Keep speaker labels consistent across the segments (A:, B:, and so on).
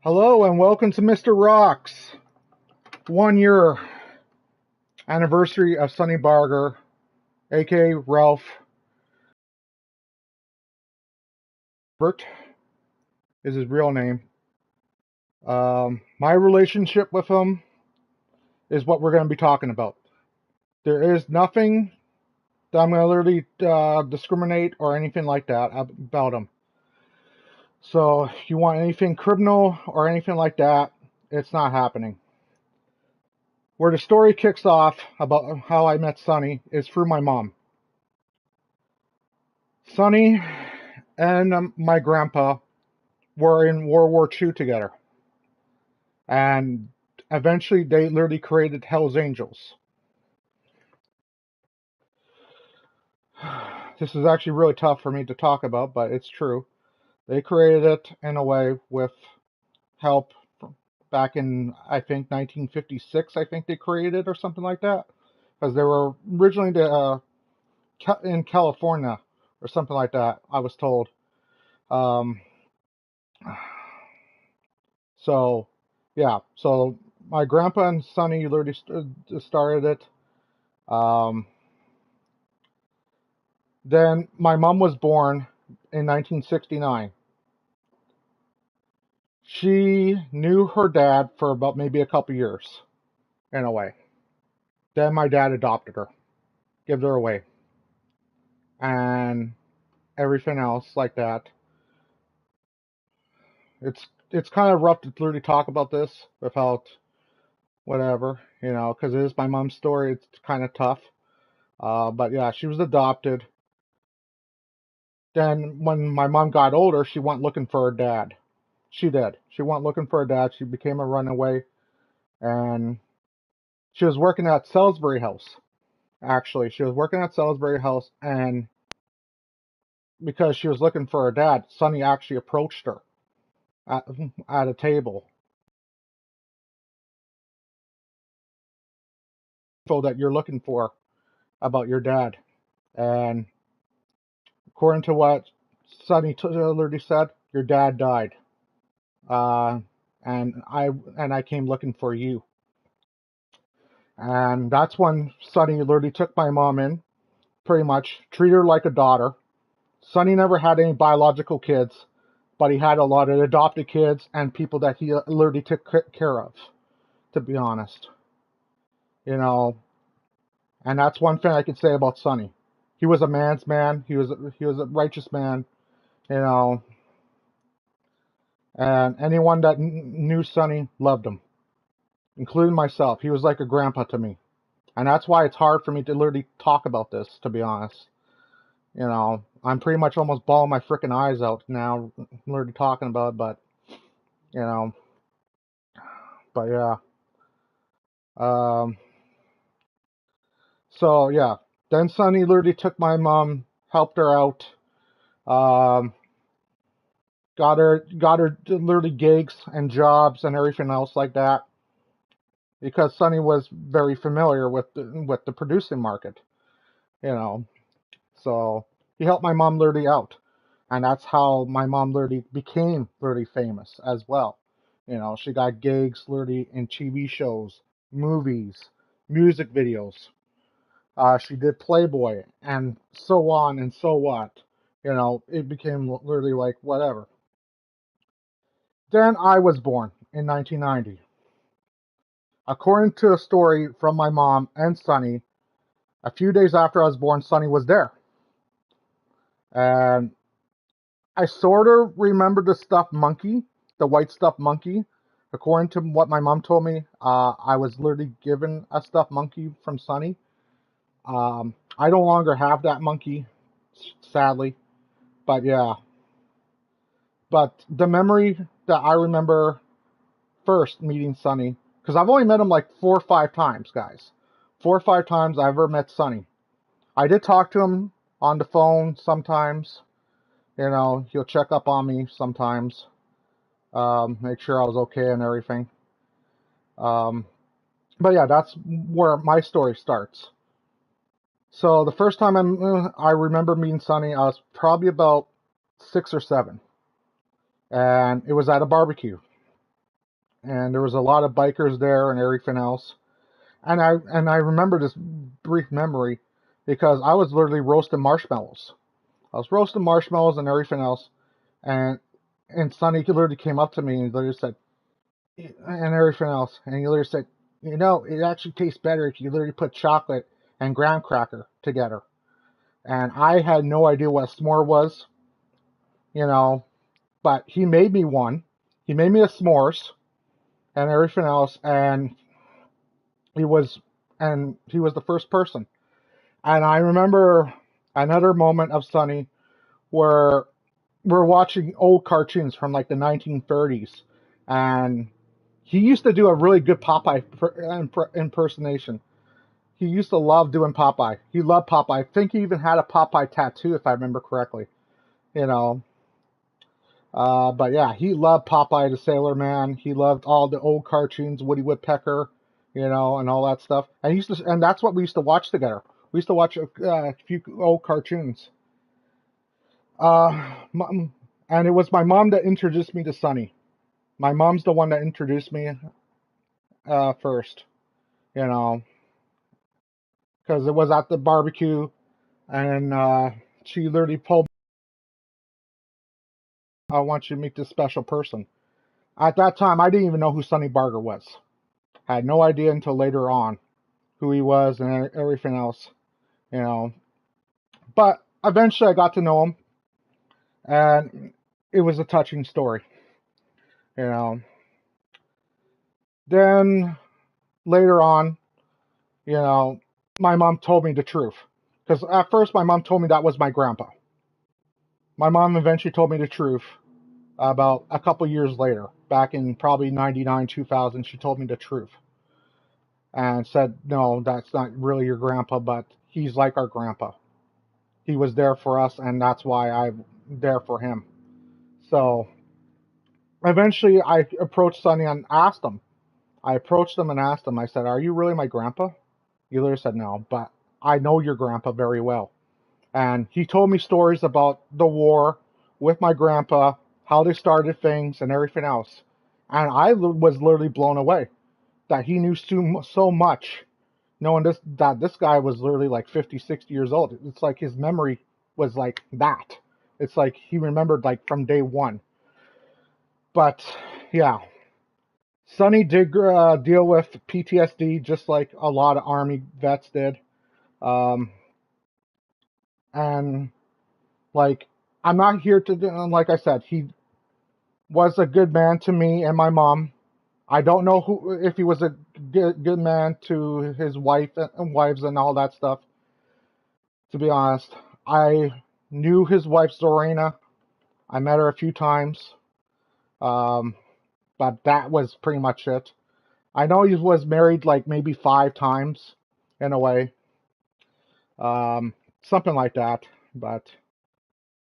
A: Hello and welcome to Mr. Rocks 1 year anniversary of Sonny Barger, aka Ralph Bert is his real name. My relationship with him is what we're going to be talking about. There is nothing that I'm going to literally discriminate or anything like that about him. So if you want anything criminal or anything like that, it's not happening. Where the story kicks off about how I met Sonny is through my mom. Sonny and my grandpa were in World War II together. And eventually they literally created Hell's Angels. This is actually really tough for me to talk about, but it's true. They created it in a way with help back in, I think, 1956, I think they created it or something like that. Because they were originally in California or something like that, I was told. So, yeah. So my grandpa and Sonny literally started it. Then my mom was born in 1969. She knew her dad for about maybe a couple years, in a way. Then my dad adopted her, gave her away, and everything else like that. It's kind of rough to literally talk about this without whatever, because it is my mom's story. It's kind of tough. But yeah, she was adopted. Then when my mom got older, she went looking for her dad. She did. She went looking for her dad. She became a runaway, and she was working at Salisbury House. Actually, she was working at Salisbury House, and because she was looking for her dad, Sonny actually approached her at a table. Info that you're looking for about your dad, and according to what Sonny literally said, your dad died, uh, and I came looking for you. And that's when Sonny literally took my mom in, pretty much treated her like a daughter. Sonny never had any biological kids, but he had a lot of adopted kids and people that he literally took care of, to be honest. And that's one thing I could say about Sonny. He was a man's man. He was a righteous man, you know. And anyone that knew Sonny loved him, including myself. He was like a grandpa to me. And that's why it's hard for me to literally talk about this, to be honest. I'm pretty much almost bawling my freaking eyes out now, literally talking about it, you know, but yeah. So yeah, then Sonny literally took my mom, helped her out, um, got her literally gigs and jobs and everything else like that, because Sonny was very familiar with the producing market, you know. So he helped my mom literally out, and that's how my mom literally became literally famous as well. She got gigs literally in TV shows, movies, music videos. She did Playboy, and so on and so what. It became literally like whatever. Then I was born in 1990. According to a story from my mom and Sonny, a few days after I was born, Sonny was there. And I sort of remember the stuffed monkey, the white stuffed monkey. According to what my mom told me, I was literally given a stuffed monkey from Sonny. I no longer have that monkey, sadly. But yeah. But the memory that I remember first meeting Sonny, because I've only met him like 4 or 5 times, guys. 4 or 5 times I ever met Sonny. I did talk to him on the phone sometimes. He'll check up on me sometimes, make sure I was okay and everything. But yeah, that's where my story starts. So the first time I remember meeting Sonny, I was probably about 6 or 7. And it was at a barbecue. and there was a lot of bikers there and everything else. And I remember this brief memory because I was literally roasting marshmallows. I was roasting marshmallows and everything else, and Sonny literally came up to me and literally said, and everything else, and he literally said, it actually tastes better if you literally put chocolate and graham cracker together. And I had no idea what a s'more was, you know, but he made me one. He made me a s'mores and everything else, he was he was the first person. And I remember another moment of Sonny where we're watching old cartoons from like the 1930s, and he used to do a really good Popeye impersonation. He used to love doing Popeye. He loved Popeye. I think he even had a Popeye tattoo, if I remember correctly. You know, but yeah, he loved Popeye the Sailor Man. He loved all the old cartoons, Woody Woodpecker, and all that stuff. And that's what we used to watch together. We used to watch a few old cartoons. And it was my mom that introduced me to Sonny. My mom's the one that introduced me first, you know, because it was at the barbecue, and she literally pulled, I want you to meet this special person. At that time, I didn't even know who Sonny Barger was. I had no idea until later on who he was and everything else, you know. But eventually I got to know him, and it was a touching story, you know. Then later on, my mom told me the truth. Because at first my mom told me that was my grandpa. My mom eventually told me the truth about a couple years later, back in probably 99, 2000, she told me the truth. And said, no, that's not really your grandpa, but he's like our grandpa. He was there for us, and that's why I'm there for him. So eventually I approached Sonny and asked him. I approached him and asked him, I said, are you really my grandpa? He literally said, no, but I know your grandpa very well. And he told me stories about the war with my grandpa, how they started things and everything else. And I was literally blown away that he knew so much, knowing that this guy was literally like 50, 60 years old. It's like his memory was like that. It's like he remembered like from day one. But yeah, Sonny did deal with PTSD just like a lot of Army vets did. Um, and like, I'm not here to, like I said, he was a good man to me and my mom. I don't know if he was a good man to his wife and wives and all that stuff. To be honest, I knew his wife Zorena. I met her a few times, but that was pretty much it. I know he was married like maybe 5 times, in a way, something like that. But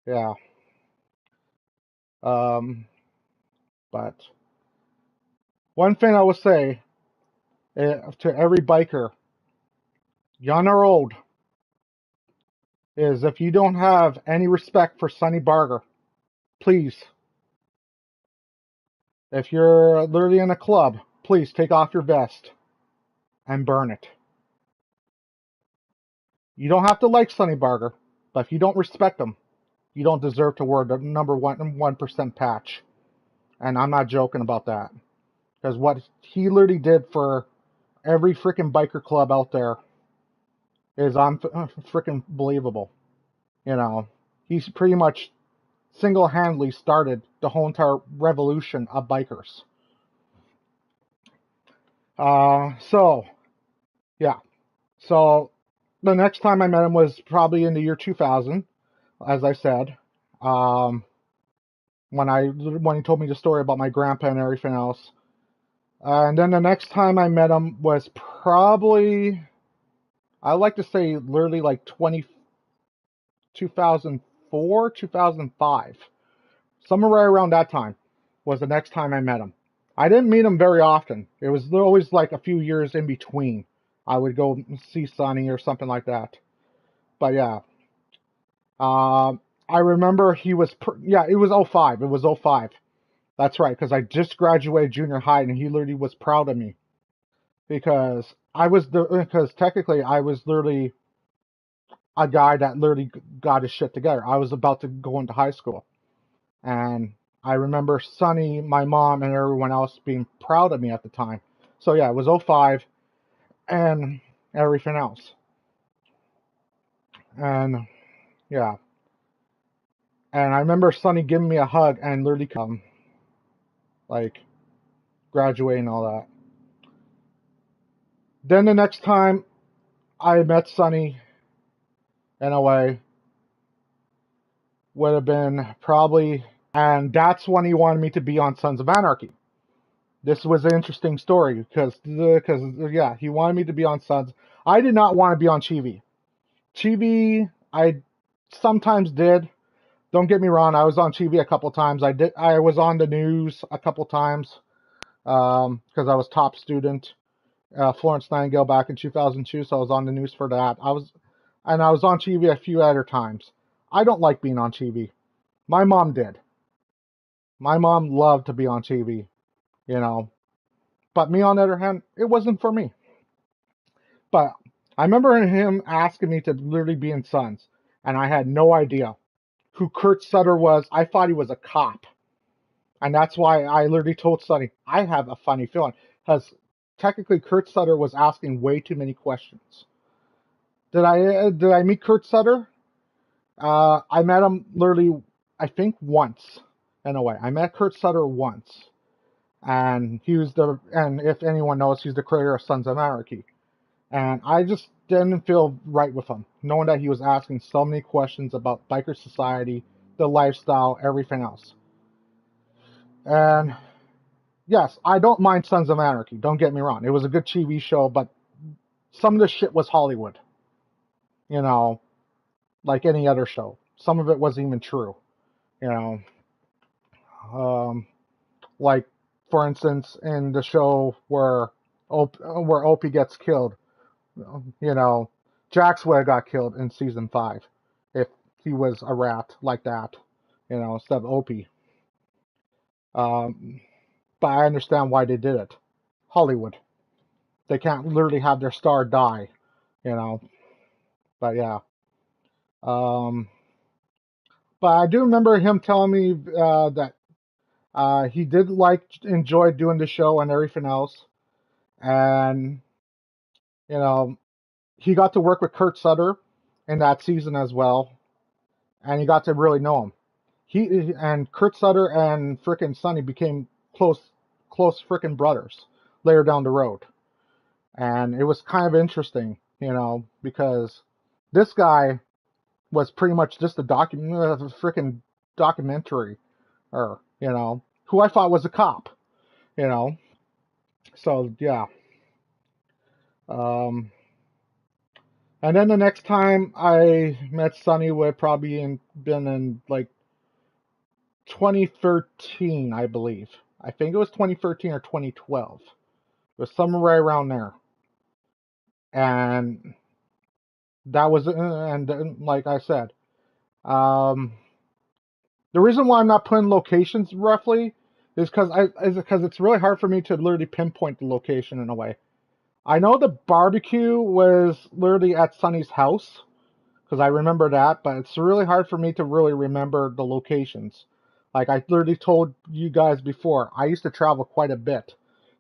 A: yeah, um, but one thing I would say to every biker, young or old, is if you don't have any respect for Sonny Barger, please, if you're literally in a club, please take off your vest and burn it. You don't have to like Sonny Barger, but if you don't respect him, you don't deserve to wear the number 1% patch. And I'm not joking about that. Because what he literally did for every freaking biker club out there is freaking believable. He's pretty much single-handedly started the whole entire revolution of bikers. So, yeah. So, the next time I met him was probably in the year 2000, as I said. When he told me the story about my grandpa and everything else. And then the next time I met him was probably, I like to say, literally like 2004, 2005. Somewhere right around that time was the next time I met him. I didn't meet him very often. It was always like a few years in between. I would go see Sonny or something like that. But yeah. I remember he was, it was 05. It was 05. That's right, because I just graduated junior high, and he literally was proud of me because technically I was literally a guy that literally got his shit together. I was about to go into high school, and I remember Sonny, my mom, and everyone else being proud of me at the time. So yeah, it was '05 and everything else, and yeah, and I remember Sonny giving me a hug and literally like graduating and all that. Then the next time I met Sonny in a way would have been probably, and that's when he wanted me to be on Sons of Anarchy. This was an interesting story because yeah, he wanted me to be on Sons. I did not want to be on Chibi. Chibi, I sometimes did. Don't get me wrong, I was on Chibi a couple times. I was on the news a couple times because I was top student. Florence Nightingale back in 2002, so I was on the news for that. I was on Chibi a few other times. I don't like being on Chibi. My mom did. My mom loved to be on TV, you know. But me, on the other hand, it wasn't for me. But I remember him asking me to literally be in Sons, and I had no idea who Kurt Sutter was. I thought he was a cop. And that's why I literally told Sonny, I have a funny feeling. Because technically, Kurt Sutter was asking way too many questions. Did I meet Kurt Sutter? I met him literally, I think, once. In a way, I met Kurt Sutter once. And if anyone knows, he's the creator of Sons of Anarchy. And I just didn't feel right with him, knowing that he was asking so many questions about biker society, the lifestyle, everything else. And yes, I don't mind Sons of Anarchy, don't get me wrong. It was a good TV show, but some of the shit was Hollywood, you know, like any other show. Some of it wasn't even true, you know. Um, like, for instance, in the show where Opie gets killed, you know, Jax would have got killed in season 5 if he was a rat like that, you know, instead of Opie. Um, but I understand why they did it. Hollywood. They can't literally have their star die, you know. But yeah. Um, but I do remember him telling me that he did enjoy doing the show and everything else. And, you know, he got to work with Kurt Sutter in that season as well. And he got to really know him. He and Kurt Sutter and frickin' Sonny became close frickin' brothers later down the road, and it was kind of interesting, you know, because this guy was pretty much just a frickin' documentary, or you know, who I thought was a cop, you know. So yeah, um, and then the next time I met Sonny would probably been in like 2013, I believe. I think it was 2013 or 2012. It was somewhere right around there. And like I said, um, the reason why I'm not putting locations roughly is because it's really hard for me to literally pinpoint the location in a way. I know the barbecue was literally at Sonny's house because I remember that, but it's really hard for me to really remember the locations. Like I literally told you guys before, I used to travel quite a bit,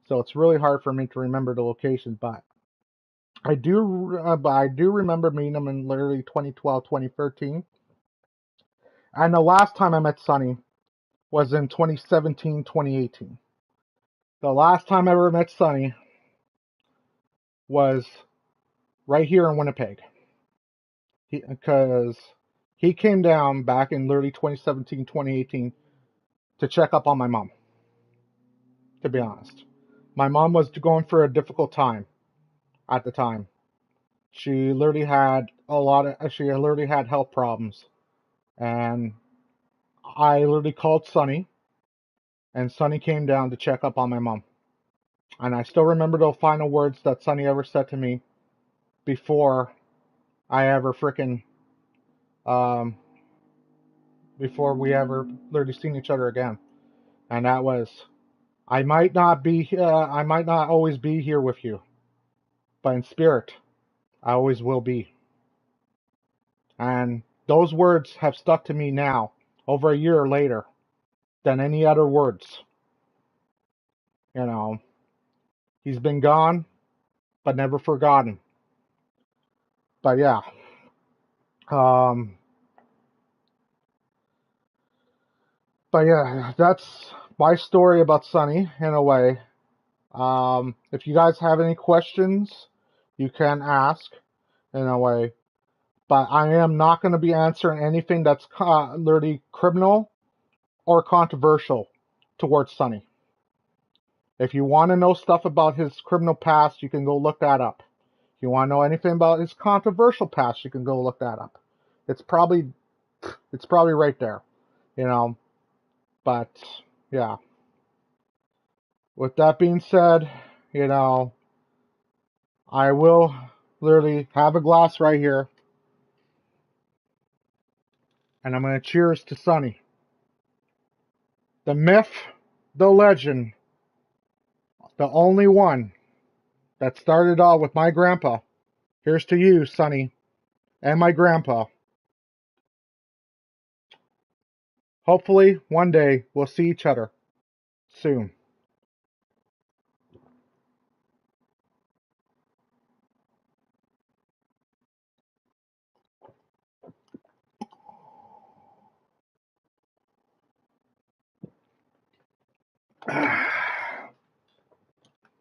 A: so it's really hard for me to remember the location. But I do remember meeting them in literally 2012, 2013, and the last time I met Sonny was in 2017, 2018. The last time I ever met Sonny was right here in Winnipeg, because he came down back in literally 2017, 2018 to check up on my mom, to be honest. My mom was going for a difficult time at the time. She literally had health problems. And I literally called Sonny, and Sonny came down to check up on my mom. And I still remember the final words that Sonny ever said to me before I ever um, before we ever literally seen each other again. And that was, I might not always be here with you, but in spirit, I always will be. And those words have stuck to me now, over a year later, than any other words. You know, he's been gone, but never forgotten. But yeah, um, that's my story about Sonny in a way. If you guys have any questions, you can ask in a way. But I am not going to be answering anything that's literally criminal or controversial towards Sonny. If you want to know stuff about his criminal past, you can go look that up. If you want to know anything about his controversial past, you can go look that up. It's probably right there, you know. But yeah. With that being said, you know, I will literally have a glass right here, and I'm going to cheers to Sonny. The myth, the legend, the only one that started all with my grandpa. Here's to you, Sonny, and my grandpa. Hopefully, one day, we'll see each other soon.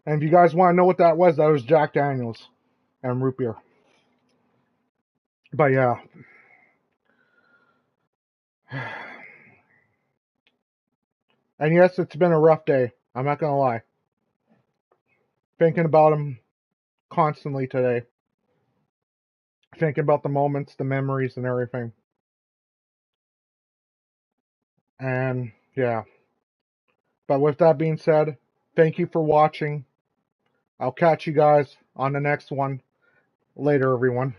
A: And if you guys want to know what that was Jack Daniels and root beer. But yeah. And yes, it's been a rough day. I'm not going to lie. Thinking about him constantly today. Thinking about the moments, the memories, and everything. And yeah. But with that being said, thank you for watching. I'll catch you guys on the next one. Later, everyone.